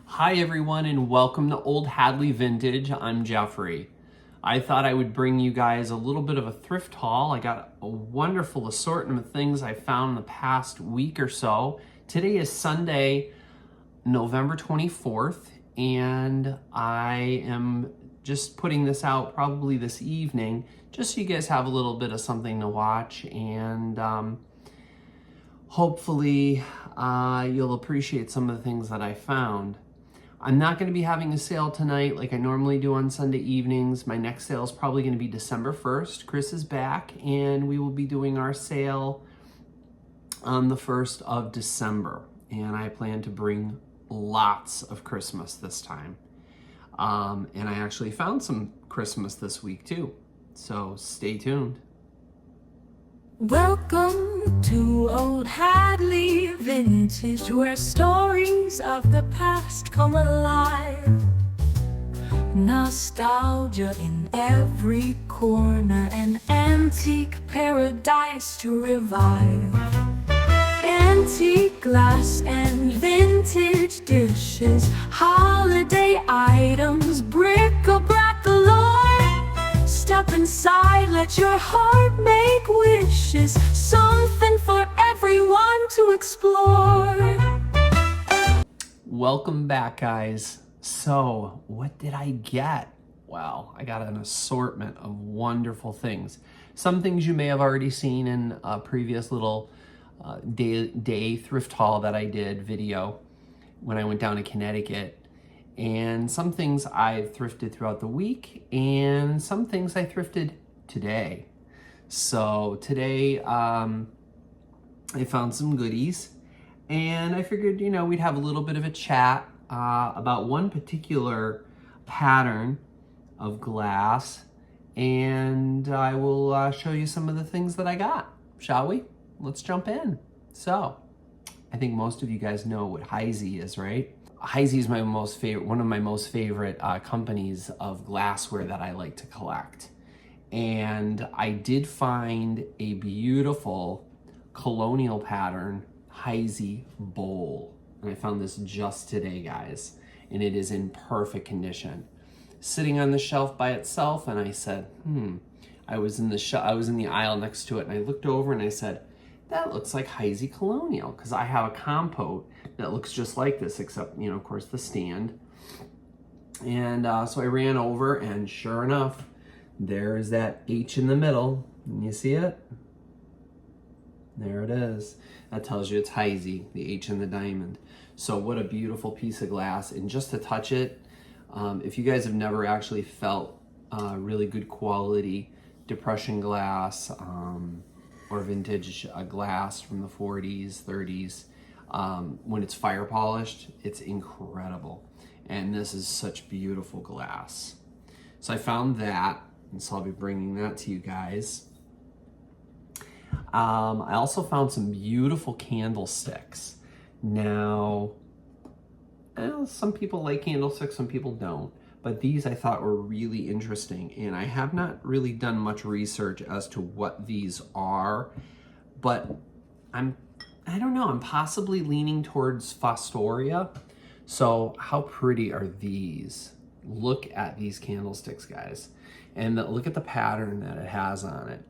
Hi everyone and welcome to Old Hadley Vintage. I'm Jeffrey. I thought I would bring you guys a little bit of a thrift haul. I got a wonderful assortment of things I found in the past week or so. Today is Sunday, November 24th, and I am just putting this out probably this evening just so you guys have a little bit of something to watch, and hopefully you'll appreciate some of the things that I found. I'm not going to be having a sale tonight like I normally do on Sunday evenings. My next sale is probably going to be December 1st. Chris is back and we will be doing our sale on the 1st of December. And I plan to bring lots of Christmas this time. And I actually found some Christmas this week too. So stay tuned. Welcome to Old Hadley Vintage, where stories of the past come alive. Nostalgia in every corner, an antique paradise to revive. Antique glass and vintage dishes, holiday items, bric-a-brac galore. Step inside, let your heart make wishes, something for everyone to explore. Welcome back, guys. So, what did I get? Well, I got an assortment of wonderful things. Some things you may have already seen in a previous little day thrift haul that I did video when I went down to Connecticut. And some things I thrifted throughout the week, and some things I thrifted today. So today I found some goodies, and I figured, we'd have a little bit of a chat about one particular pattern of glass, and I will show you some of the things that I got. Shall we? Let's jump in. So, I think most of you guys know what Heisey is, right? Heisey is one of my most favorite companies of glassware that I like to collect. And I did find a beautiful colonial pattern Heisey bowl. And I found this just today, guys. And it is in perfect condition. Sitting on the shelf by itself, and I said, I was in the aisle next to it, and I looked over and I said, that looks like Heisey Colonial, because I have a compote that looks just like this, except, of course, the stand. And so I ran over, and sure enough, there's that H in the middle. Can you see it? There it is. That tells you it's Heisey, the H in the diamond. So what a beautiful piece of glass. And just to touch it, if you guys have never actually felt really good quality depression glass, or vintage glass from the 40s, 30s. When it's fire polished, it's incredible. And this is such beautiful glass. So I found that, and so I'll be bringing that to you guys. I also found some beautiful candlesticks. Now, some people like candlesticks, some people don't. But these I thought were really interesting, and I have not really done much research as to what these are, but I don't know, I'm possibly leaning towards Fostoria. So how pretty are these? Look at these candlesticks, guys. And look at the pattern that it has on it.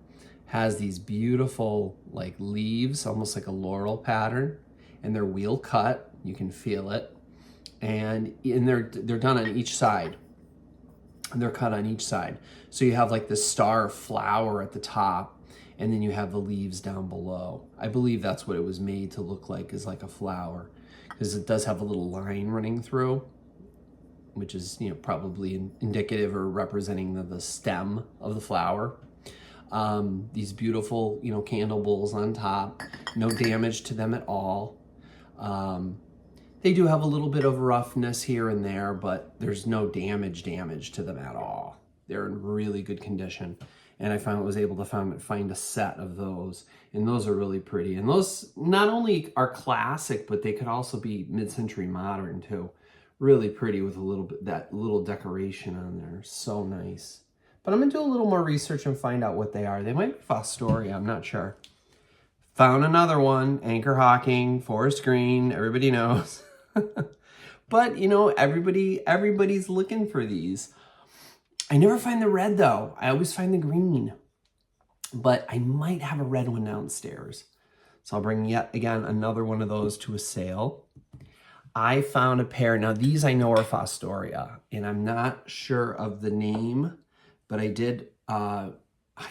Has these beautiful like leaves, almost like a laurel pattern, and they're wheel cut, you can feel it. And they're done on each side. They're cut on each side. So you have like the star flower at the top, and then you have the leaves down below. I believe that's what it was made to look like, is like a flower, because it does have a little line running through, which is probably indicative or representing the stem of the flower. These beautiful candle bowls on top, no damage to them at all. They do have a little bit of roughness here and there, but there's no damage to them at all. They're in really good condition. And I was able to find a set of those, and those are really pretty. And those not only are classic, but they could also be mid-century modern too. Really pretty with that little decoration on there. So nice. But I'm gonna do a little more research and find out what they are. They might be Fostoria, I'm not sure. Found another one, Anchor Hocking, forest green, everybody knows. But you know, everybody's looking for these. I never find the red though. I always find the green. But I might have a red one downstairs. So I'll bring yet again another one of those to a sale. I found a pair. Now these I know are Fostoria, and I'm not sure of the name, but I did, I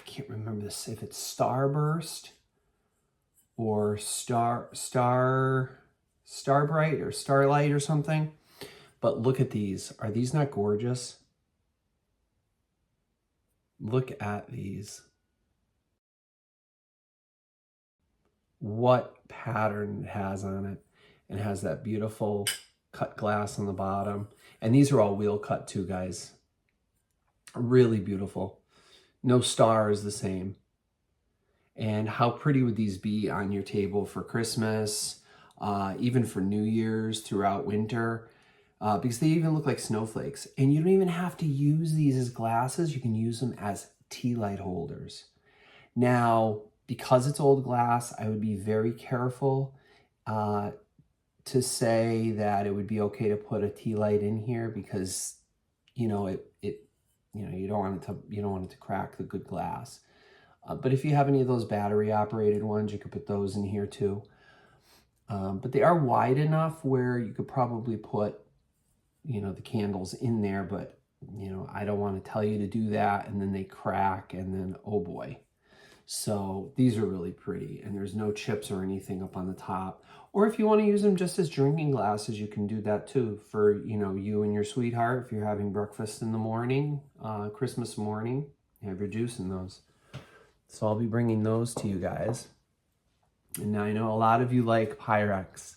can't remember this, if it's Starburst or Starbright or Starlight or something. But look at these. Are these not gorgeous? Look at these. What pattern it has on it. It has that beautiful cut glass on the bottom. And these are all wheel cut too, guys. Really beautiful. No star is the same. And how pretty would these be on your table for Christmas, even for New Year's, throughout winter, because they even look like snowflakes. And you don't even have to use these as glasses. You can use them as tea light holders. Now, because it's old glass, I would be very careful to say that it would be okay to put a tea light in here, because you know you don't want it to crack the good glass. But if you have any of those battery operated ones, you could put those in here too. But they are wide enough where you could probably put the candles in there, but I don't want to tell you to do that and then they crack and then oh boy. So these are really pretty, and there's no chips or anything up on the top. Or if you want to use them just as drinking glasses, you can do that too for, you and your sweetheart. If you're having breakfast in the morning, Christmas morning, you have your juice in those. So I'll be bringing those to you guys. And now I know a lot of you like Pyrex.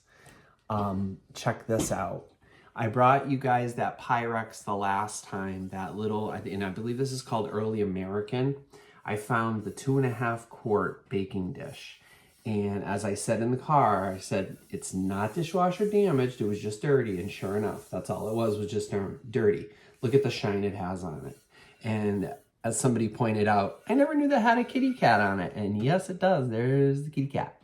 Check this out. I brought you guys that Pyrex the last time, that little, and I believe this is called Early American. I found the 2.5 quart baking dish. And as I said in the car, I said, it's not dishwasher damaged, it was just dirty. And sure enough, that's all it was just dirty. Look at the shine it has on it. And as somebody pointed out, I never knew that had a kitty cat on it. And yes, it does. There's the kitty cat.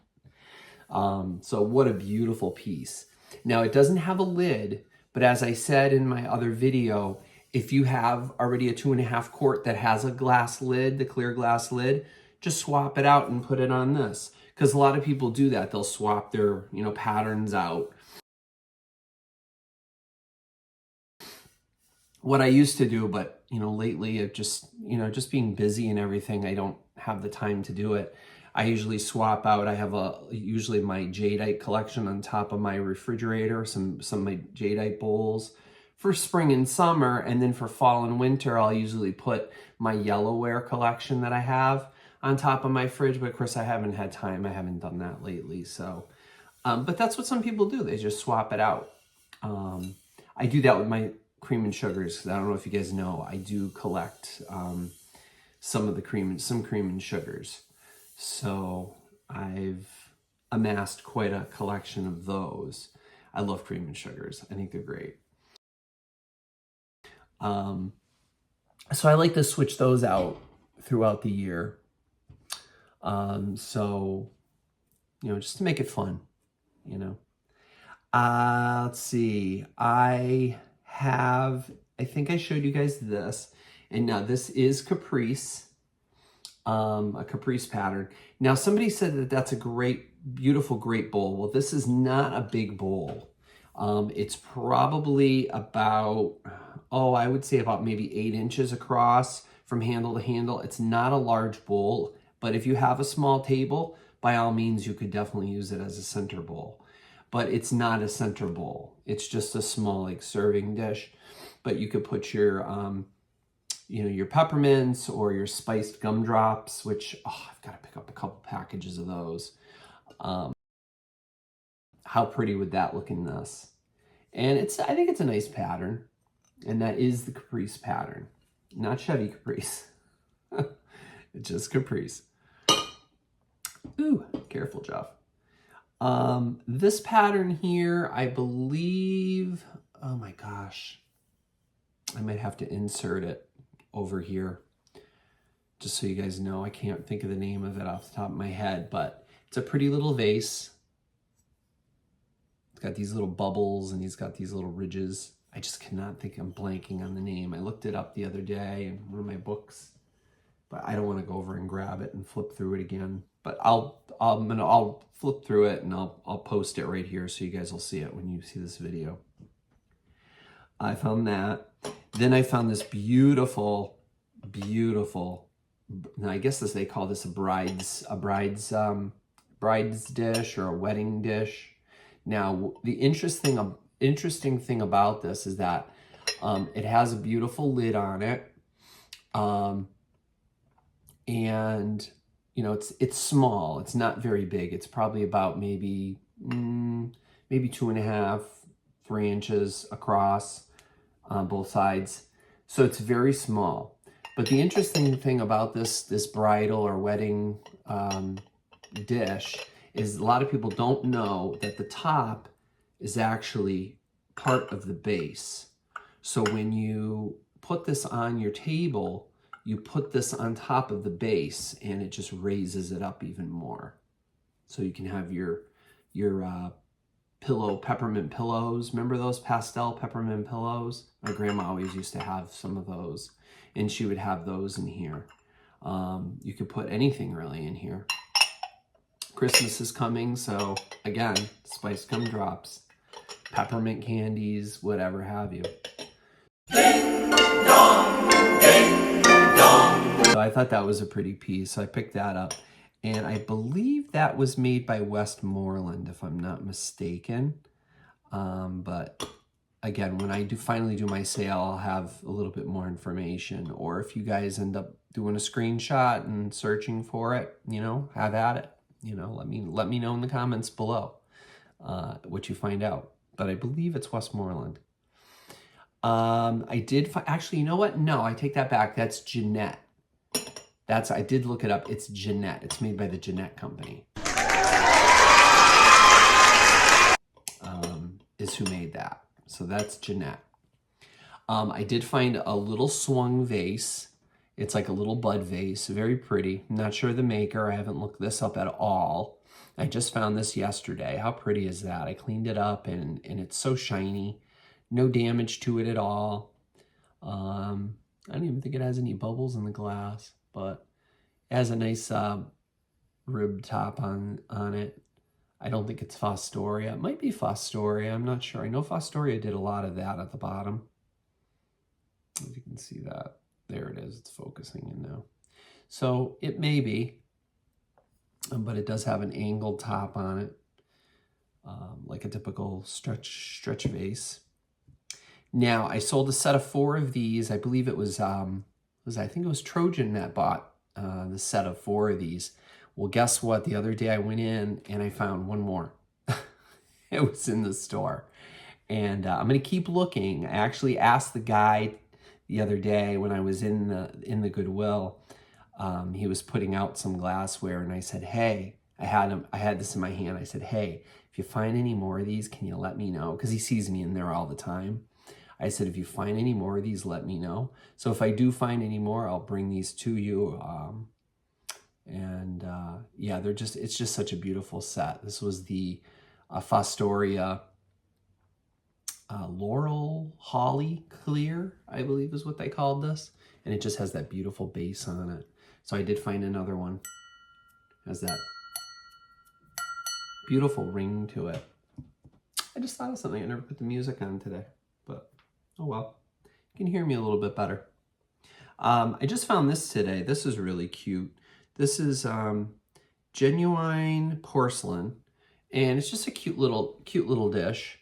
So what a beautiful piece. Now it doesn't have a lid, but as I said in my other video, if you have already a 2.5 quart that has a glass lid, the clear glass lid, just swap it out and put it on this. Because a lot of people do that. They'll swap their, patterns out. What I used to do, but, lately it just being busy and everything, I don't have the time to do it. I usually swap out. I have usually my jadeite collection on top of my refrigerator, some of my jadeite bowls for spring and summer. And then for fall and winter, I'll usually put my yellowware collection that I have on top of my fridge. But of course, I haven't had time. I haven't done that lately. So, but that's what some people do. They just swap it out. I do that with my cream and sugars, because I don't know if you guys know, I do collect some cream and sugars. So I've amassed quite a collection of those. I love cream and sugars. I think they're great. So I like to switch those out throughout the year. So, just to make it fun, let's see. I think I showed you guys this, and now this is Caprice, a Caprice pattern. Now somebody said that that's a beautiful great bowl. Well, this is not a big bowl. It's probably about, I would say about maybe 8 inches across from handle to handle. It's not a large bowl, but if you have a small table, by all means, you could definitely use it as a center bowl. But it's not a center bowl. It's just a small serving dish. But you could put your, your peppermints or your spiced gumdrops, which, I've got to pick up a couple packages of those. How pretty would that look in this? And I think it's a nice pattern. And that is the Caprice pattern. Not Chevy Caprice. It's just Caprice. Ooh, careful, Jeff. This pattern here, I believe, oh my gosh, I might have to insert it over here just so you guys know. I can't think of the name of it off the top of my head, but it's a pretty little vase. It's got these little bubbles and he's got these little ridges. I just cannot think, I'm blanking on the name. I looked it up the other day in one of my books, but I don't want to go over and grab it and flip through it again. But I'll flip through it and I'll post it right here so you guys will see it when you see this video. I found that. Then I found this beautiful, now I guess they call this a bride's dish or a wedding dish. Now the interesting thing about this is that it has a beautiful lid on it, and you know it's small. It's not very big. It's probably about maybe 2.5, 3 inches across on both sides. So it's very small. But the interesting thing about this bridal or wedding dish is a lot of people don't know that the top is actually part of the base. So when you put this on your table, you put this on top of the base and it just raises it up even more. So you can have your peppermint pillows. Remember those pastel peppermint pillows? My grandma always used to have some of those, and she would have those in here. You could put anything really in here. Christmas is coming, so again, Spice Gumdrops, peppermint candies, whatever have you. Ding dong, ding dong. So I thought that was a pretty piece, so I picked that up. And I believe that was made by Westmoreland, if I'm not mistaken. But again, when I finally do my sale, I'll have a little bit more information. Or if you guys end up doing a screenshot and searching for it, you know, have at it. You know, let me know in the comments below what you find out. But I believe it's Westmoreland. I did actually, you know what? No, I take that back. That's Jeanette. I did look it up. It's Jeanette. It's made by the Jeanette Company. Is who made that. So that's Jeanette. I did find a little swung vase. It's like a little bud vase. Very pretty. I'm not sure the maker. I haven't looked this up at all. I just found this yesterday. How pretty is that? I cleaned it up and it's so shiny. No damage to it at all. I don't even think it has any bubbles in the glass, but it has a nice rib top on it. I don't think it's Fostoria. It might be Fostoria. I'm not sure. I know Fostoria did a lot of that at the bottom. If you can see that. There it is. It's focusing in now. So it may be, but it does have an angled top on it, like a typical stretch vase. Now, I sold a set of 4 of these. I believe it was I think it was Trojan that bought the set of 4 of these. Well, guess what? The other day I went in and I found one more. It was in the store. And I'm going to keep looking. I actually asked the guy the other day when I was in the Goodwill. He was putting out some glassware and I said, hey, I had this in my hand. I said, hey, if you find any more of these, can you let me know? Because he sees me in there all the time. I said, if you find any more of these, let me know. So if I do find any more, I'll bring these to you. Yeah, it's just such a beautiful set. This was the Fostoria Laurel Holly Clear, I believe is what they called this. And it just has that beautiful base on it. So I did find another one. Has that beautiful ring to it. I just thought of something. I never put the music on today, but oh well. You can hear me a little bit better. I just found this today. This is really cute. This is genuine porcelain, and it's just a cute little dish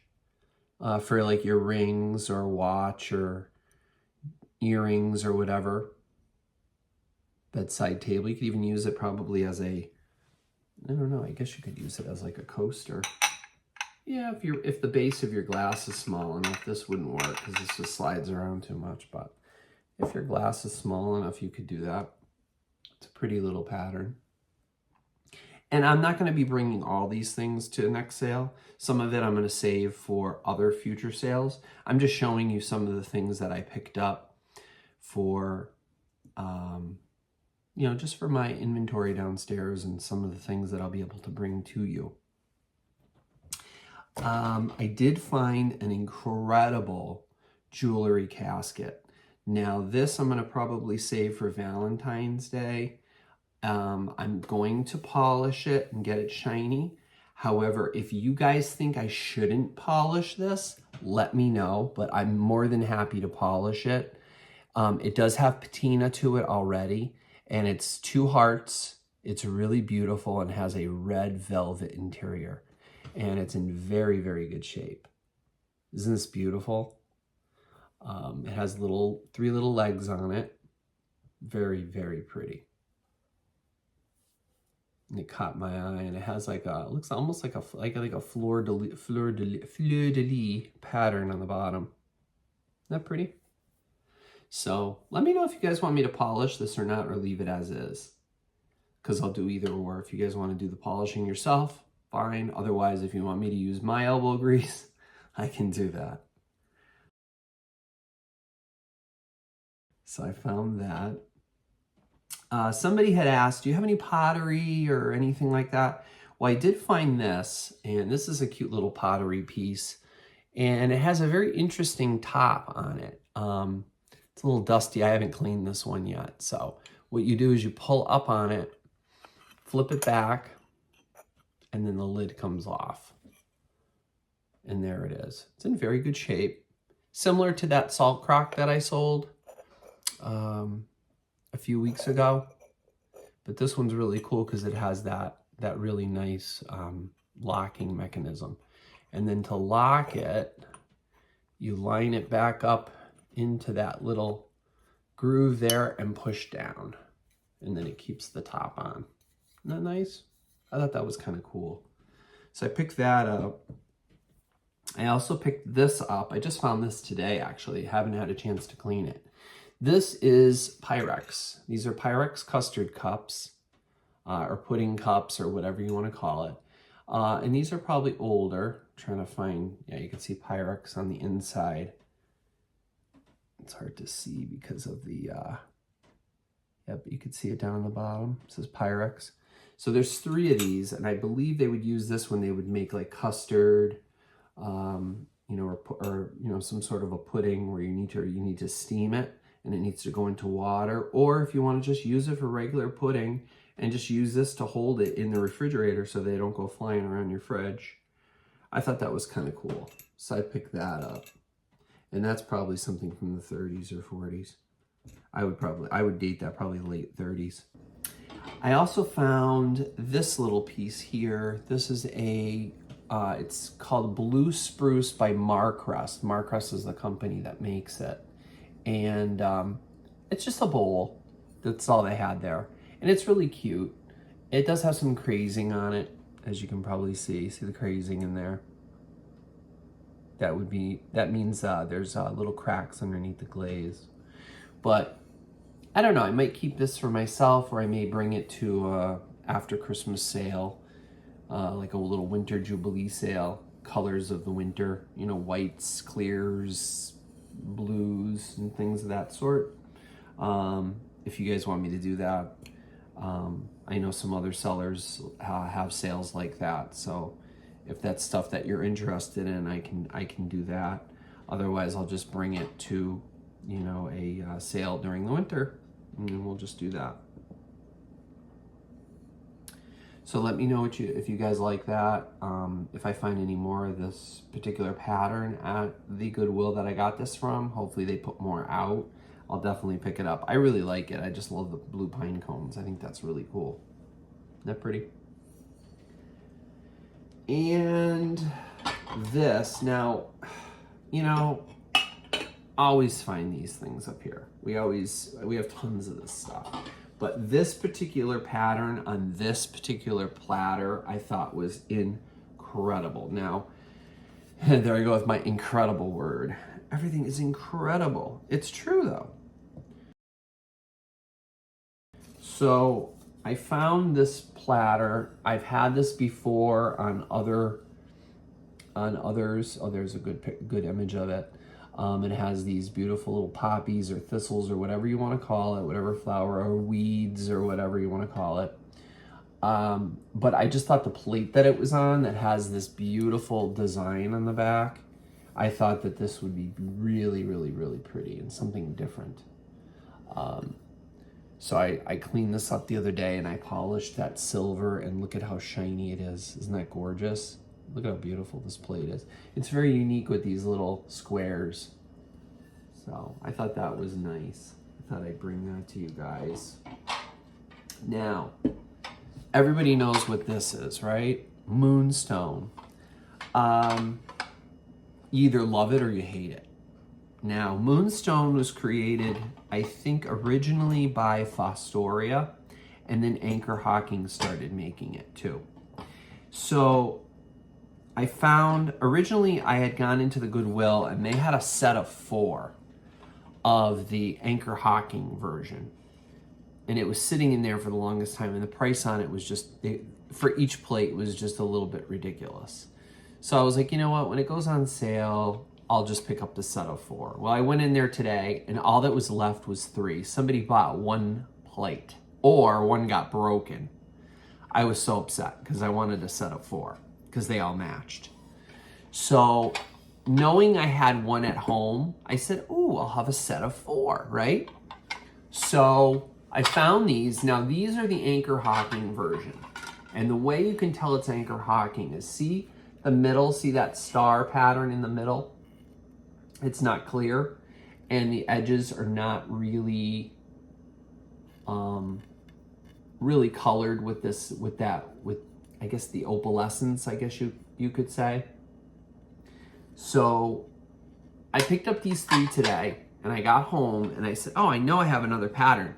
for like your rings or watch or earrings or whatever. Bedside table. You could even use it probably as a, I don't know, I guess you could use it as like a coaster. Yeah, if the base of your glass is small enough, this wouldn't work because this just slides around too much. But if your glass is small enough, you could do that. It's a pretty little pattern. And I'm not going to be bringing all these things to the next sale. Some of it I'm going to save for other future sales. I'm just showing you some of the things that I picked up for, you know, just for my inventory downstairs and some of the things that I'll be able to bring to you. I did find an incredible jewelry casket. Now this I'm gonna probably save for Valentine's Day. I'm going to polish it and get it shiny. However, if you guys think I shouldn't polish this, let me know, but I'm more than happy to polish it. It does have patina to it already, and it's 2 hearts. It's really beautiful and has a red velvet interior, and it's in very, very good shape. Isn't this beautiful? It has 3 little legs on it. Very, very pretty. And it caught my eye, and it has like a, it looks almost like a fleur de lis pattern on the bottom. Isn't that pretty? So let me know if you guys want me to polish this or not, or leave it as is, because I'll do either or. If you guys want to do the polishing yourself, fine. Otherwise, if you want me to use my elbow grease, I can do that. So I found that. Somebody had asked, do you have any pottery or anything like that? Well, I did find this, and this is a cute little pottery piece, and it has a very interesting top on it. It's a little dusty. I haven't cleaned this one yet. So what you do is you pull up on it, flip it back, and then the lid comes off. And there it is. It's in very good shape. Similar to that salt crock that I sold a few weeks ago, but this one's really cool because it has that really nice locking mechanism. And then to lock it, you line it back up into that little groove there and push down, and then it keeps the top on. Isn't that nice? I thought that was kind of cool. So I picked that up. I also picked this up. I just found this today, actually. Haven't had a chance to clean it. This is Pyrex. These are Pyrex custard cups, or pudding cups, or whatever you want to call it. And these are probably older. I'm trying to find, yeah, you can see Pyrex on the inside. It's hard to see because of the, but you can see it down on the bottom. It says Pyrex. So there's 3 of these, and I believe they would use this when they would make like custard, you know, or you know, some sort of a pudding where you need to steam it, and it needs to go into water. Or if you want to just use it for regular pudding and just use this to hold it in the refrigerator so they don't go flying around your fridge. I thought that was kind of cool. So I picked that up. And that's probably something from the 30s or 40s. I would date that probably late 30s. I also found this little piece here. This is it's called Blue Spruce by Marcrest. Marcrest is the company that makes it. And it's just a bowl. That's all they had there. And it's really cute. It does have some crazing on it, as you can probably see. See the crazing in there? That means there's little cracks underneath the glaze. But I don't know, I might keep this for myself, or I may bring it to after Christmas sale, like a little winter jubilee sale, colors of the winter, you know, whites, clears, blues, and things of that sort. If you guys want me to do that, I know some other sellers have sales like that, so if that's stuff that you're interested in, I can do that. Otherwise, I'll just bring it to, you know, a sale during the winter, and then we'll just do that. So let me know if you guys like that. If I find any more of this particular pattern at the Goodwill that I got this from, hopefully they put more out, I'll definitely pick it up. I really like it. I just love the blue pine cones. I think that's really cool. Isn't that pretty? And this, now, you know, always find these things up here. We have tons of this stuff. But this particular pattern on this particular platter, I thought was incredible. Now, there I go with my incredible word. Everything is incredible. It's true though. So I found this platter. I've had this before on others. Oh, there's a good image of it. It has these beautiful little poppies or thistles or whatever you want to call it, whatever flower, or weeds or whatever you want to call it. But I just thought the plate that it was on that has this beautiful design on the back, I thought that this would be really, really, really pretty and something different. So I cleaned this up the other day and I polished that silver, and look at how shiny it is. Isn't that gorgeous? Look how beautiful this plate is. It's very unique with these little squares. So I thought that was nice. I thought I'd bring that to you guys. Now, everybody knows what this is, right? Moonstone. You either love it or you hate it. Now, Moonstone was created, I think, originally by Fostoria, and then Anchor Hawking started making it too. So I found, originally I had gone into the Goodwill and they had a set of 4 of the Anchor Hawking version. And it was sitting in there for the longest time, and the price on it was just, for each plate was just a little bit ridiculous. So I was like, you know what, when it goes on sale, I'll just pick up the set of 4. Well, I went in there today and all that was left was 3. Somebody bought 1 plate, or 1 got broken. I was so upset because I wanted a set of 4 because they all matched. So knowing I had 1 at home, I said, ooh, I'll have a set of 4, right? So I found these. Now these are the Anchor Hawking version. And the way you can tell it's Anchor Hawking is, see the middle, see that star pattern in the middle? It's not clear, and the edges are not really really colored with this, with I guess the opalescence, I guess you could say. So I picked up these 3 today, and I got home and I said, oh, I know I have another pattern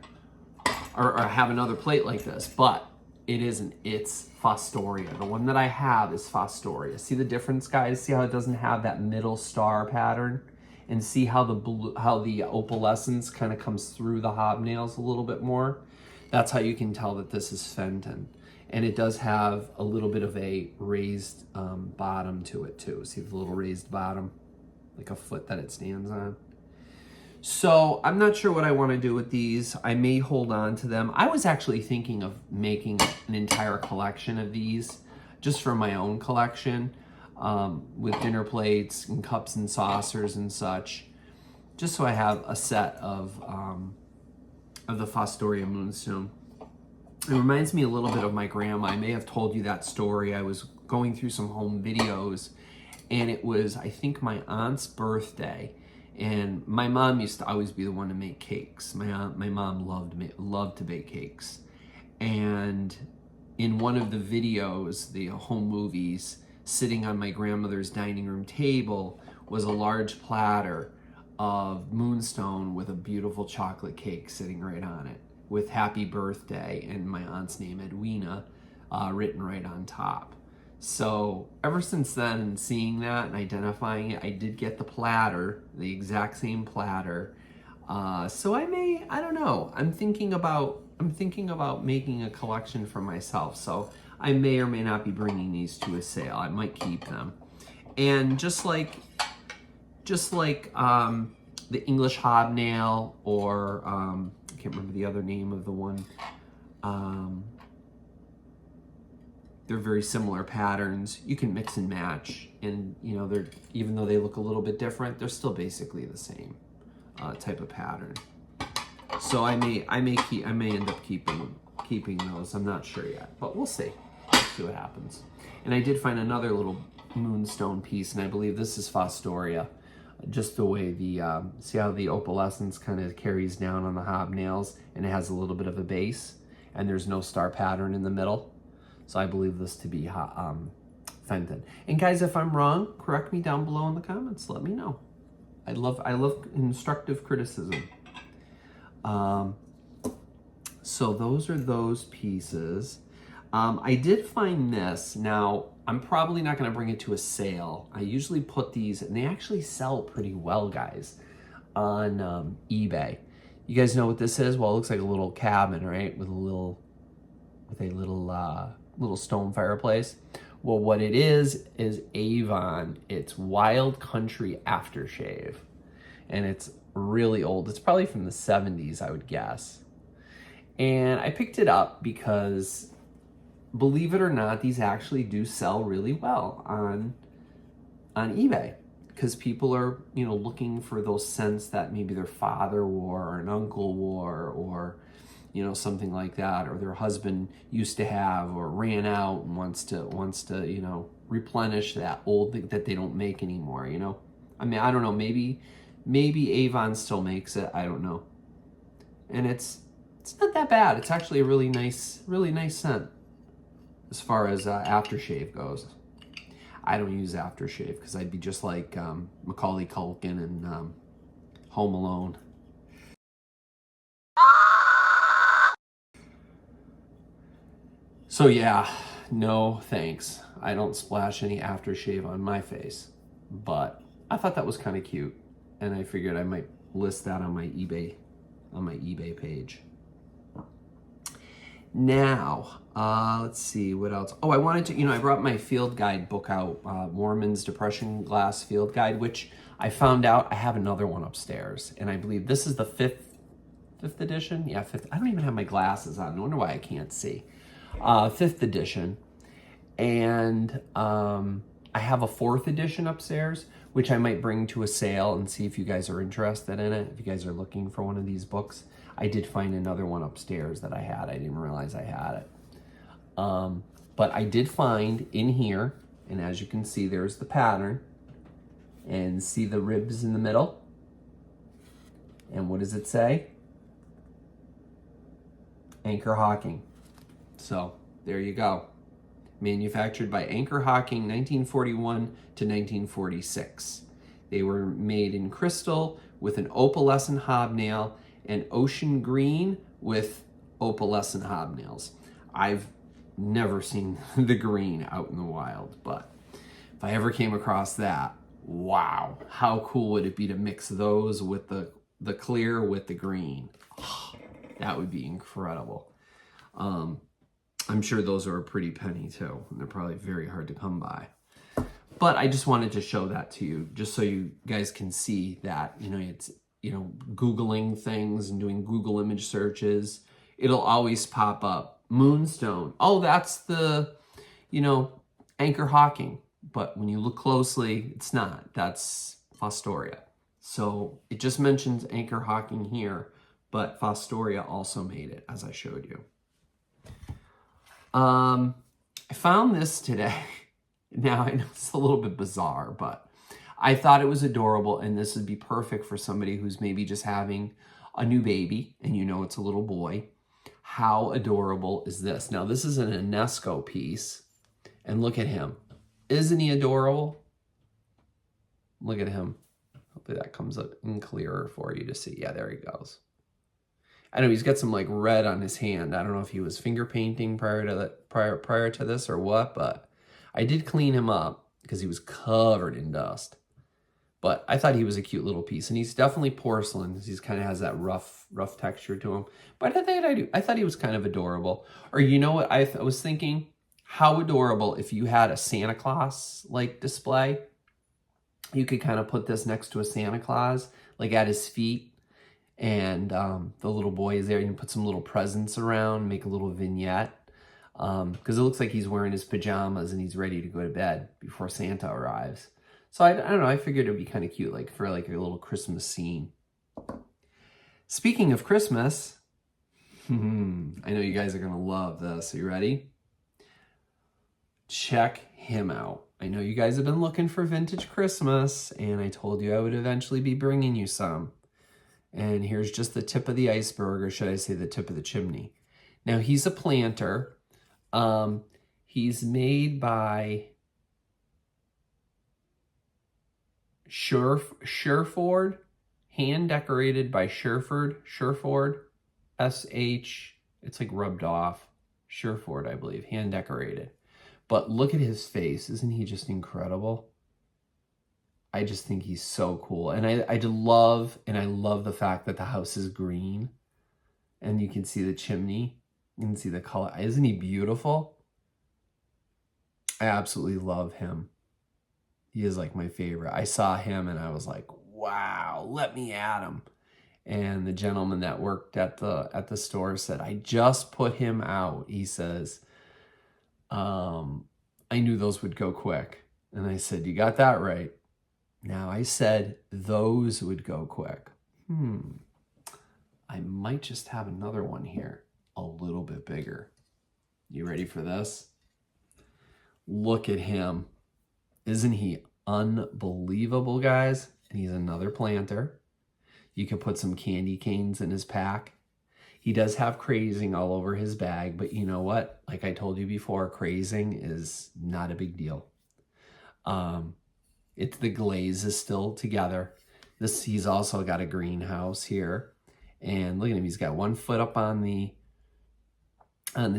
or I have another plate like this, but it isn't. It's Fostoria. The one that I have is Fostoria. See the difference, guys? See how it doesn't have that middle star pattern? And see how the opalescence kind of comes through the hobnails a little bit more? That's how you can tell that this is Fenton. And it does have a little bit of a raised bottom to it too. See the little raised bottom? Like a foot that it stands on. So I'm not sure what I want to do with these. I may hold on to them. I was actually thinking of making an entire collection of these just for my own collection. With dinner plates and cups and saucers and such, just so I have a set of the Fostoria Moonstone. It reminds me a little bit of my grandma. I may have told you that story. I was going through some home videos, and it was, I think, my aunt's birthday, and my mom used to always be the one to make cakes. My mom loved to bake cakes, and in one of the videos, the home movies, sitting on my grandmother's dining room table was a large platter of Moonstone with a beautiful chocolate cake sitting right on it with happy birthday and my aunt's name, Edwina, written right on top. So ever since then, and seeing that and identifying it, I did get the platter, the exact same platter. So I don't know. I'm thinking about making a collection for myself. So I may or may not be bringing these to a sale. I might keep them. And just like the English hobnail, or I can't remember the other name of the one. They're very similar patterns. You can mix and match, and you know, they're, even though they look a little bit different, they're still basically the same type of pattern. So I may end up keeping those. I'm not sure yet, but we'll see. See what happens. And I did find another little Moonstone piece, and I believe this is Fostoria. Just the way the, see how the opalescence kind of carries down on the hobnails, and it has a little bit of a base, and there's no star pattern in the middle. So I believe this to be Fenton. And guys, if I'm wrong, correct me down below in the comments. Let me know. I love constructive criticism. So those are those pieces. I did find this. Now, I'm probably not going to bring it to a sale. I usually put these, and they actually sell pretty well, guys, on eBay. You guys know what this is? Well, it looks like a little cabin, right? With a little stone fireplace. Well, what it is Avon. It's Wild Country Aftershave. And it's really old. It's probably from the 70s, I would guess. And I picked it up because believe it or not, these actually do sell really well on eBay, because people are, you know, looking for those scents that maybe their father wore or an uncle wore, or, you know, something like that, or their husband used to have or ran out and wants to, you know, replenish that old thing that they don't make anymore, you know. I mean, I don't know, maybe Avon still makes it, I don't know. And it's not that bad. It's actually a really nice scent as far as aftershave goes. I don't use aftershave because I'd be just like Macaulay Culkin in Home Alone. So yeah, no thanks. I don't splash any aftershave on my face, but I thought that was kind of cute, and I figured I might list that on my eBay page. Now, let's see what else. Oh, I wanted to, you know, I brought my field guide book out, Mormon's Depression Glass Field Guide, which I found out I have another one upstairs, and I believe this is the fifth edition. Yeah, fifth. I don't even have my glasses on. I wonder why I can't see. Fifth edition, and I have a fourth edition upstairs, which I might bring to a sale and see if you guys are interested in it. If you guys are looking for one of these books. I did find another one upstairs that I had. I didn't realize I had it. But I did find in here, and as you can see, there's the pattern. And see the ribs in the middle? And what does it say? Anchor Hocking. So, there you go. Manufactured by Anchor Hocking, 1941 to 1946. They were made in crystal with an opalescent hobnail and ocean green with opalescent hobnails. I've never seen the green out in the wild, but if I ever came across that, wow, how cool would it be to mix those with the clear with the green? Oh, that would be incredible. I'm sure those are a pretty penny too, and they're probably very hard to come by. But I just wanted to show that to you, just so you guys can see that, you know, it's, you know, Googling things and doing Google image searches, it'll always pop up. Moonstone. Oh, that's the, you know, Anchor Hocking. But when you look closely, it's not. That's Fostoria. So it just mentions Anchor Hocking here, but Fostoria also made it, as I showed you. I found this today. Now, I know it's a little bit bizarre, but I thought it was adorable, and this would be perfect for somebody who's maybe just having a new baby, and you know it's a little boy. How adorable is this? Now, this is an UNESCO piece, and look at him. Isn't he adorable? Look at him. Hopefully that comes up in clearer for you to see. Yeah, there he goes. I know he's got some like red on his hand. I don't know if he was finger painting prior to this or what, but I did clean him up because he was covered in dust. But I thought he was a cute little piece, and he's definitely porcelain. He kind of has that rough texture to him. But I thought he was kind of adorable. Or you know what I was thinking? How adorable if you had a Santa Claus like display. You could kind of put this next to a Santa Claus, like at his feet, and the little boy is there. You can put some little presents around, make a little vignette, because it looks like he's wearing his pajamas and he's ready to go to bed before Santa arrives. So I don't know, I figured it would be kind of cute, like for like a little Christmas scene. Speaking of Christmas, I know you guys are gonna love this. Are you ready? Check him out. I know you guys have been looking for vintage Christmas, and I told you I would eventually be bringing you some. And here's just the tip of the iceberg, or should I say the tip of the chimney. Now, he's a planter. He's made by Sherford, hand decorated by Sherford, S-H, it's like rubbed off, Sherford, I believe, hand decorated. But look at his face, isn't he just incredible? I just think he's so cool. And I love the fact that the house is green, and you can see the chimney, you can see the color. Isn't he beautiful? I absolutely love him. He is like my favorite. I saw him and I was like, wow, let me at him. And the gentleman that worked at the store said, I just put him out. He says, I knew those would go quick. And I said, you got that right. Now I said those would go quick. I might just have another one here, a little bit bigger. You ready for this? Look at him. Isn't he unbelievable, guys? And he's another planter. You could put some candy canes in his pack. He does have crazing all over his bag, but you know what? Like I told you before, crazing is not a big deal. It's the glaze is still together. He's also got a greenhouse here. And look at him, he's got 1 foot up on the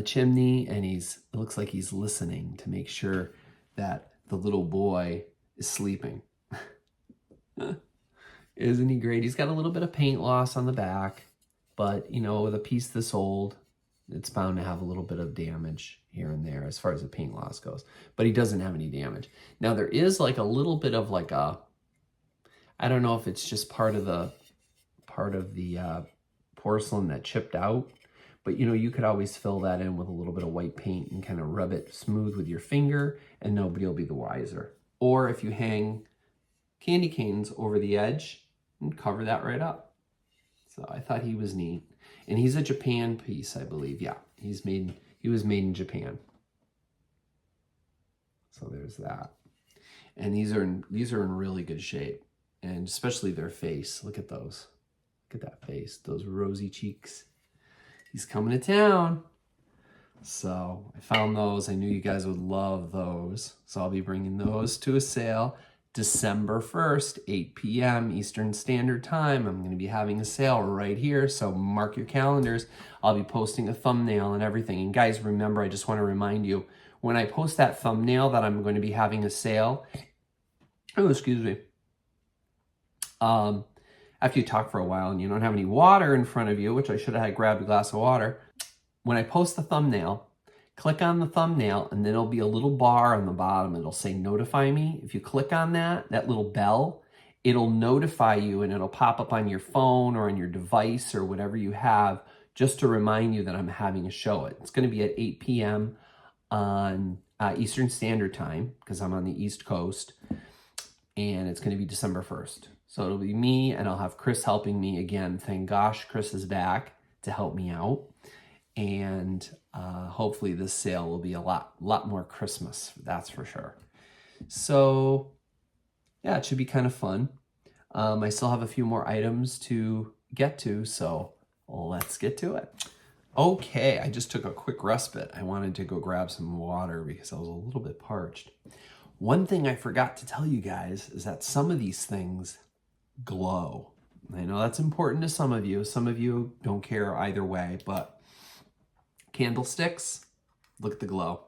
chimney, and it looks like he's listening to make sure that the little boy is sleeping. Isn't he great? He's got a little bit of paint loss on the back, but you know, with a piece this old, it's bound to have a little bit of damage here and there as far as the paint loss goes, but he doesn't have any damage. Now there is like a little bit of like I don't know if it's just part of the porcelain that chipped out, but you know, you could always fill that in with a little bit of white paint and kind of rub it smooth with your finger and nobody will be the wiser. Or if you hang candy canes over the edge and cover that right up. So I thought he was neat. And he's a Japan piece, I believe. Yeah, he was made in Japan. So there's that. And these are in really good shape. And especially their face. Look at those. Look at that face. Those rosy cheeks. He's coming to town. So I found those. I knew you guys would love those. So I'll be bringing those to a sale December 1st, 8 p.m. Eastern Standard Time. I'm going to be having a sale right here, so mark your calendars. I'll be posting a thumbnail and everything. And guys, remember, I just want to remind you, when I post that thumbnail that I'm going to be having a sale, after you talk for a while and you don't have any water in front of you, which I should have grabbed a glass of water, when I post the thumbnail, click on the thumbnail and then it'll be a little bar on the bottom. It'll say notify me. If you click on that little bell, it'll notify you and it'll pop up on your phone or on your device or whatever you have just to remind you that I'm having a show. It's going to be at 8 p.m. on Eastern Standard Time because I'm on the East Coast, and it's going to be December 1st. So it'll be me and I'll have Chris helping me again. Thank gosh Chris is back to help me out. And hopefully this sale will be a lot more Christmas, that's for sure. So yeah, it should be kind of fun. I still have a few more items to get to, so let's get to it. Okay, I just took a quick respite. I wanted to go grab some water because I was a little bit parched. One thing I forgot to tell you guys is that some of these things glow. I know that's important to some of you. Some of you don't care either way, but candlesticks, look at the glow.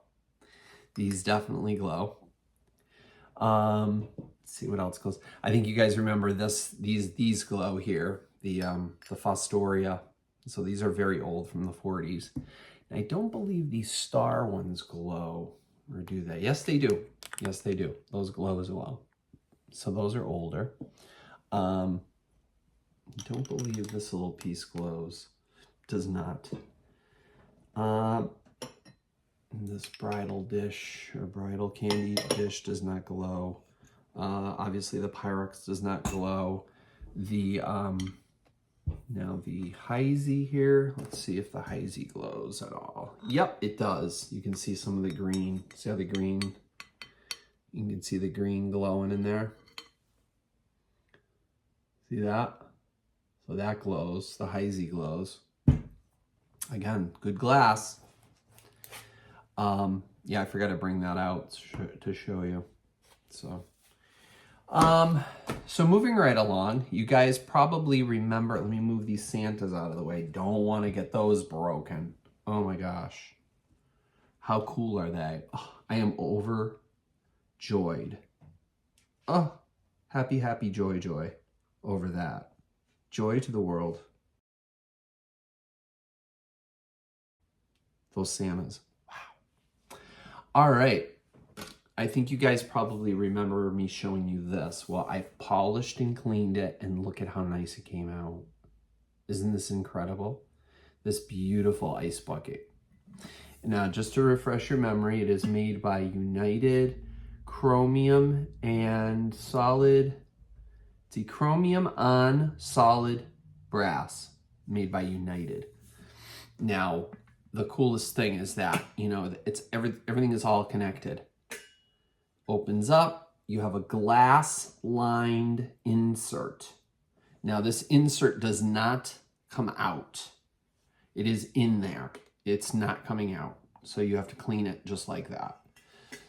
These definitely glow. Let's see what else glows. I think you guys remember these glow here, the Fostoria. So these are very old, from the 40s. And I don't believe these star ones glow, or do they? Yes, they do. Yes, they do. Those glow as well. So those are older. I don't believe this little piece glows. Does not. This bridal dish or bridal candy dish does not glow. Obviously the Pyrex does not glow. Now the Heisey here, let's see if the Heisey glows at all. Yep, it does. You can see some of the green. See how the green, you can see the green glowing in there. See that? So that glows, the Heisey glows. Again, good glass. Yeah, I forgot to bring that out to show you. So moving right along, you guys probably remember, let me move these Santas out of the way. Don't want to get those broken. Oh my gosh. How cool are they? Oh, I am overjoyed. Oh, happy, happy, joy, joy over that. Joy to the world. Those Santas. Wow. All right. I think you guys probably remember me showing you this. Well, I've polished and cleaned it, and look at how nice it came out. Isn't this incredible? This beautiful ice bucket. Now, just to refresh your memory, it is made by United Chromium and Solid. See, chromium on solid brass, made by United. Now, the coolest thing is that, you know, it's everything is all connected. Opens up, you have a glass lined insert. Now, this insert does not come out. It is in there. It's not coming out. So you have to clean it just like that.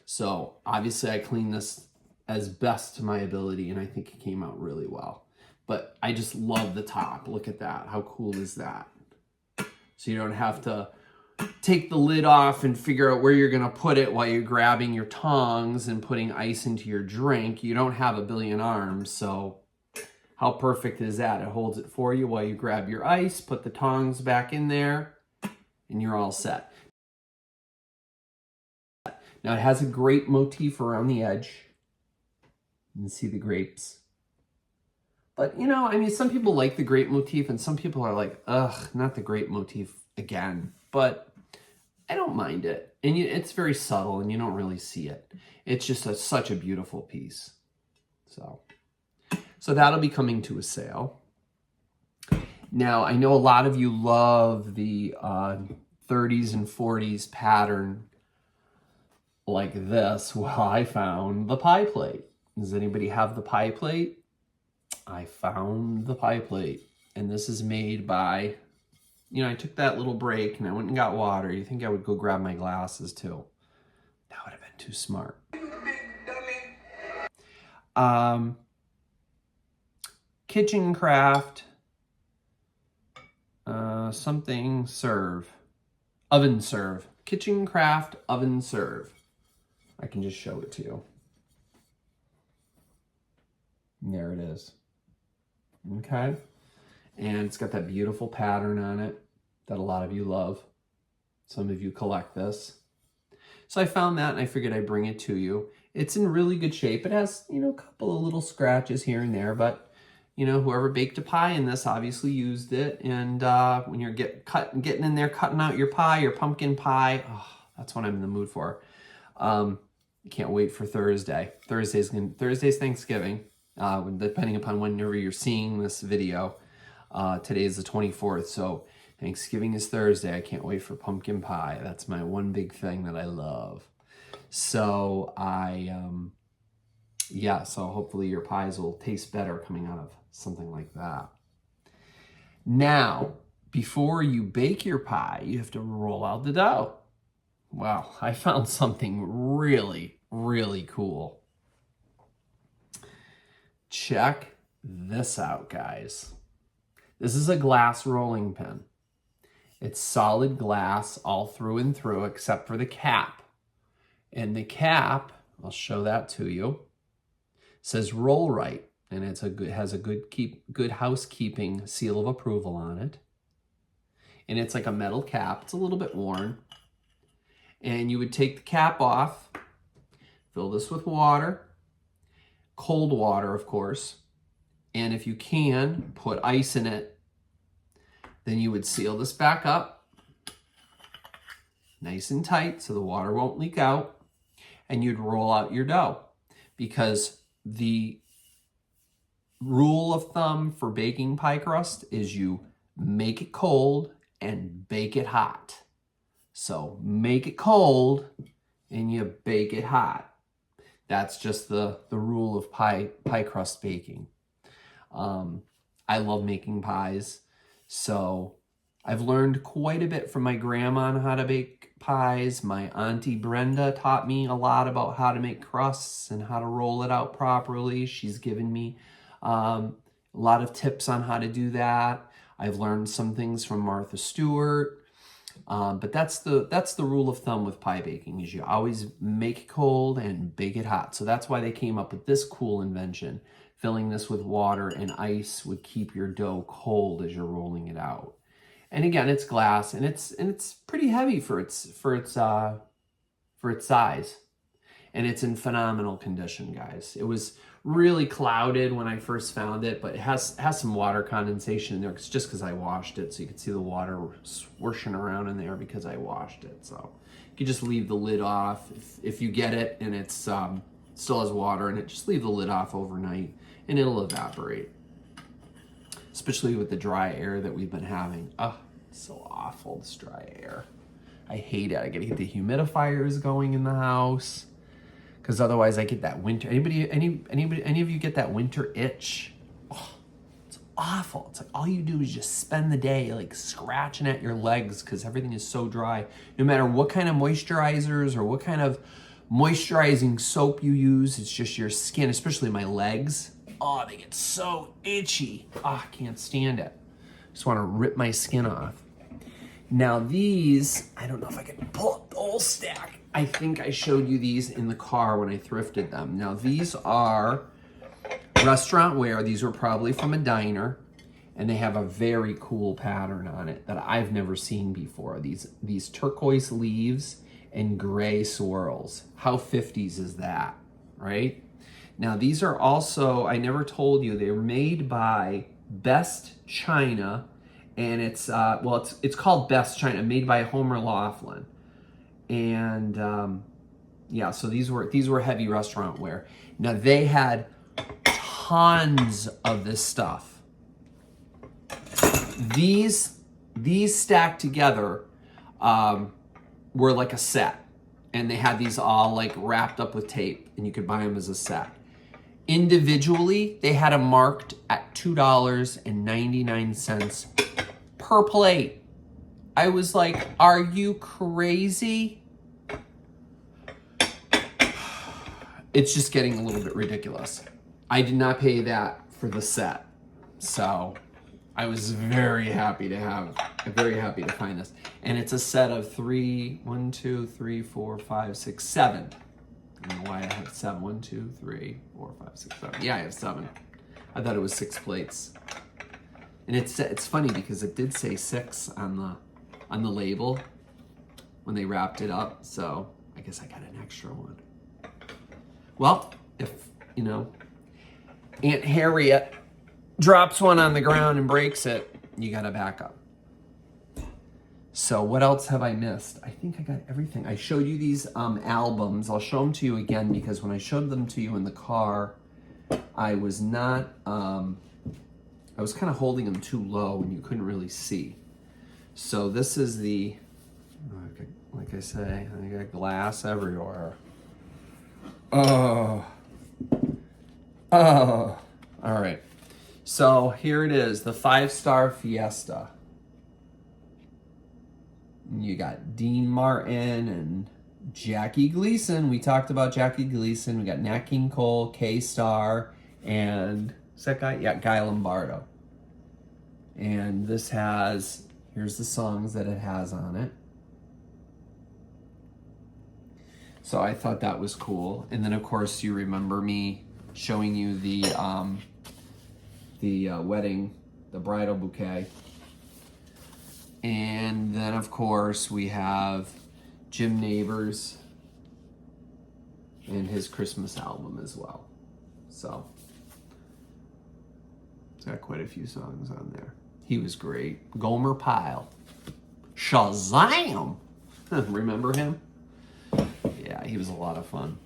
So obviously I cleaned this as best to my ability, and I think it came out really well. But I just love the top. Look at that. How cool is that? So you don't have to take the lid off and figure out where you're going to put it while you're grabbing your tongs and putting ice into your drink. You don't have a billion arms, so how perfect is that? It holds it for you while you grab your ice, put the tongs back in there, and you're all set. Now it has a grape motif around the edge. You can see the grapes. But, you know, I mean, some people like the grape motif, and some people are like, ugh, not the grape motif again. But I don't mind it. And it's very subtle, and you don't really see it. It's just such a beautiful piece. So that'll be coming to a sale. Now, I know a lot of you love the 30s and 40s pattern like this. Well, I found the pie plate. Does anybody have the pie plate? I found the pie plate. And this is made by, you know, I took that little break and I went and got water. You think I would go grab my glasses too? That would have been too smart. Kitchen craft, something serve, oven serve, kitchen craft oven serve. I can just show it to you. And there it is. Okay. And it's got that beautiful pattern on it that a lot of you love. Some of you collect this. So I found that and I figured I'd bring it to you. It's in really good shape. It has, you know, a couple of little scratches here and there, but you know, whoever baked a pie in this obviously used it. And when you're getting in there, cutting out your pie, your pumpkin pie, oh, that's what I'm in the mood for. Can't wait for Thursday. Thursday's Thanksgiving, depending upon whenever you're seeing this video. Today is the 24th, so Thanksgiving is Thursday. I can't wait for pumpkin pie. That's my one big thing that I love. So yeah, so hopefully your pies will taste better coming out of something like that. Now, before you bake your pie, you have to roll out the dough. Wow, I found something really, really cool. Check this out, guys. This is a glass rolling pin. It's solid glass all through and through except for the cap. And the cap, I'll show that to you, says roll right, and has a good housekeeping seal of approval on it. And it's like a metal cap. It's a little bit worn. And you would take the cap off, fill this with water, cold water, of course. And if you can, put ice in it. Then you would seal this back up, nice and tight so the water won't leak out. And you'd roll out your dough, because the rule of thumb for baking pie crust is you make it cold and bake it hot. So make it cold and you bake it hot. That's just the rule of pie crust baking. I love making pies, so I've learned quite a bit from my grandma on how to bake pies. My Auntie Brenda taught me a lot about how to make crusts and how to roll it out properly. She's given me a lot of tips on how to do that. I've learned some things from Martha Stewart. But that's the rule of thumb with pie baking, is you always make it cold and bake it hot. So that's why they came up with this cool invention. Filling this with water and ice would keep your dough cold as you're rolling it out. And again, it's glass, and it's pretty heavy for its size. and it's in phenomenal condition, guys. It was really clouded when I first found it, but it has some water condensation in there. It's just because I washed it, so you can see the water swooshing around in there because I washed it. So you can just leave the lid off if you get it and it's still has water in it. Just leave the lid off overnight and it'll evaporate, especially with the dry air that we've been having. Oh, it's so awful, this dry air. I hate it. I gotta get the humidifiers going in the house, because otherwise I get that winter. Any of you get that winter itch? Oh, it's awful. It's like all you do is just spend the day like scratching at your legs because everything is so dry. No matter what kind of moisturizers or what kind of moisturizing soap you use, it's just your skin, especially my legs. Oh, they get so itchy. Oh, I can't stand it. Just want to rip my skin off. Now these, I don't know if I can pull up the whole stack. I think I showed you these in the car when I thrifted them. Now these are restaurant wear. These were probably from a diner, and they have a very cool pattern on it that I've never seen before. These turquoise leaves and gray swirls. How 50s is that, right? Now these are also, I never told you, they were made by Best China, and it's called Best China, made by Homer Laughlin. And yeah, so these were heavy restaurant wear. Now they had tons of this stuff. These stacked together were like a set, and they had these all like wrapped up with tape, and you could buy them as a set. Individually, they had them marked at $2.99 per plate. I was like, are you crazy? It's just getting a little bit ridiculous. I did not pay that for the set. So I was very happy to find this. And it's a set of 7. I don't know why I have 7. 1, 2, 3, 4, 5, 6, 7. Yeah, I have 7. I thought it was 6 plates. And it's funny because it did say 6 on the label when they wrapped it up. So I guess I got an extra one. Well, if, you know, Aunt Harriet drops one on the ground and breaks it, you got a backup. So what else have I missed? I think I got everything. I showed you these albums. I'll show them to you again because when I showed them to you in the car, I was not, I was kind of holding them too low and you couldn't really see. So this is the, like I say, I got glass everywhere. Oh. All right. So here it is, the 5-star Fiesta. You got Dean Martin and Jackie Gleason. We talked about Jackie Gleason. We got Nat King Cole, K-Star, and is that guy? Yeah, Guy Lombardo. And this has, here's the songs that it has on it. So I thought that was cool. And then of course you remember me showing you the wedding, the bridal bouquet. And then of course we have Jim Neighbors and his Christmas album as well. So it's got quite a few songs on there. He was great. Gomer Pyle. Shazam! Remember him? Yeah, he was a lot of fun.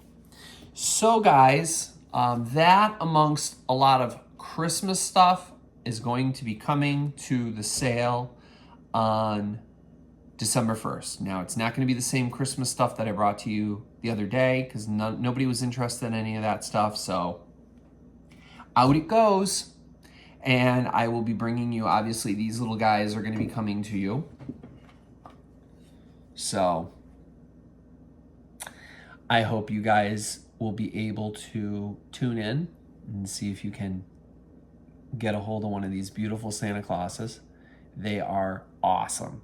So guys, that amongst a lot of Christmas stuff is going to be coming to the sale on December 1st. Now, it's not going to be the same Christmas stuff that I brought to you the other day because nobody was interested in any of that stuff. So out it goes. And I will be bringing you, obviously, these little guys are going to be coming to you. So I hope you guys will be able to tune in and see if you can get a hold of one of these beautiful Santa Clauses. They are awesome.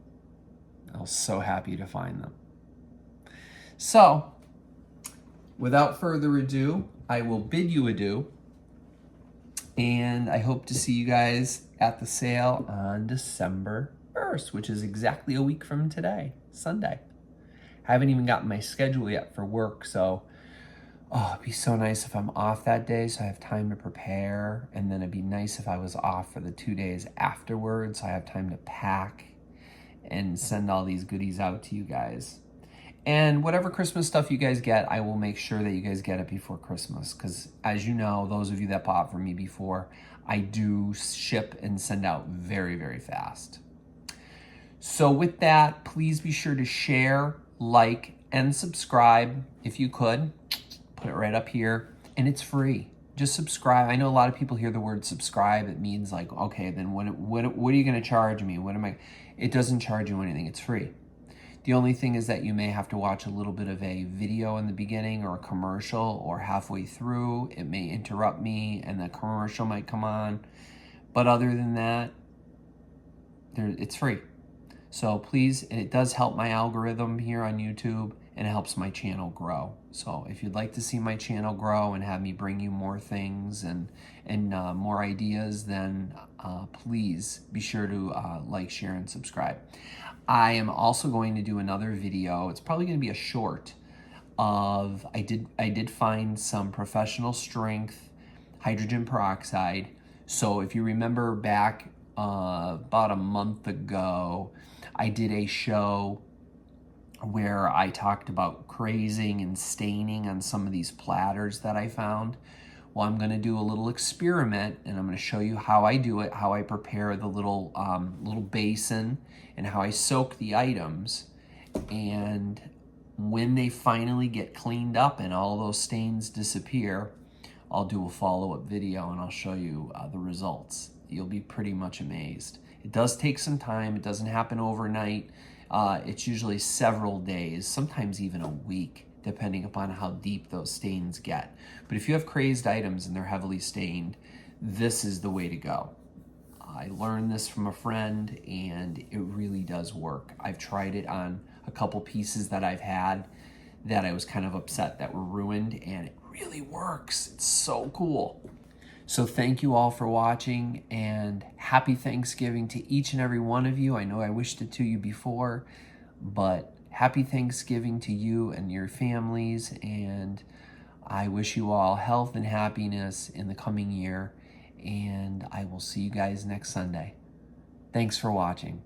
I was so happy to find them. So, without further ado, I will bid you adieu. And I hope to see you guys at the sale on December 1st, which is exactly a week from today, Sunday. I haven't even gotten my schedule yet for work, so Oh, it'd be so nice if I'm off that day so I have time to prepare. And then it'd be nice if I was off for the 2 days afterwards so I have time to pack and send all these goodies out to you guys. And whatever Christmas stuff you guys get, I will make sure that you guys get it before Christmas. Because as you know, those of you that bought from me before, I do ship and send out very, very fast. So with that, please be sure to share, like, and subscribe if you could. Put it right up here, and it's free. Just subscribe. I know a lot of people hear the word subscribe. It means like, okay, then what are you going to charge me? It doesn't charge you anything. It's free. The only thing is that you may have to watch a little bit of a video in the beginning or a commercial or halfway through. It may interrupt me and the commercial might come on. But other than that, it's free. So please, and it does help my algorithm here on YouTube, and it helps my channel grow. So if you'd like to see my channel grow and have me bring you more things and more ideas, then please be sure to like, share, and subscribe. I am also going to do another video. It's probably going to be a short of, I did find some professional strength hydrogen peroxide. So if you remember back about a month ago, I did a show where I talked about crazing and staining on some of these platters that I found. Well, I'm going to do a little experiment, and I'm going to show you how I do it, how I prepare the little basin, and how I soak the items. And when they finally get cleaned up and all those stains disappear, I'll do a follow-up video and I'll show you the results. You'll be pretty much amazed. It does take some time. It doesn't happen overnight. It's usually several days, sometimes even a week, depending upon how deep those stains get. But if you have crazed items and they're heavily stained, this is the way to go. I learned this from a friend and it really does work. I've tried it on a couple pieces that I've had that I was kind of upset that were ruined, and it really works. It's so cool. So thank you all for watching, and happy Thanksgiving to each and every one of you. I know I wished it to you before, but happy Thanksgiving to you and your families, and I wish you all health and happiness in the coming year, and I will see you guys next Sunday. Thanks for watching.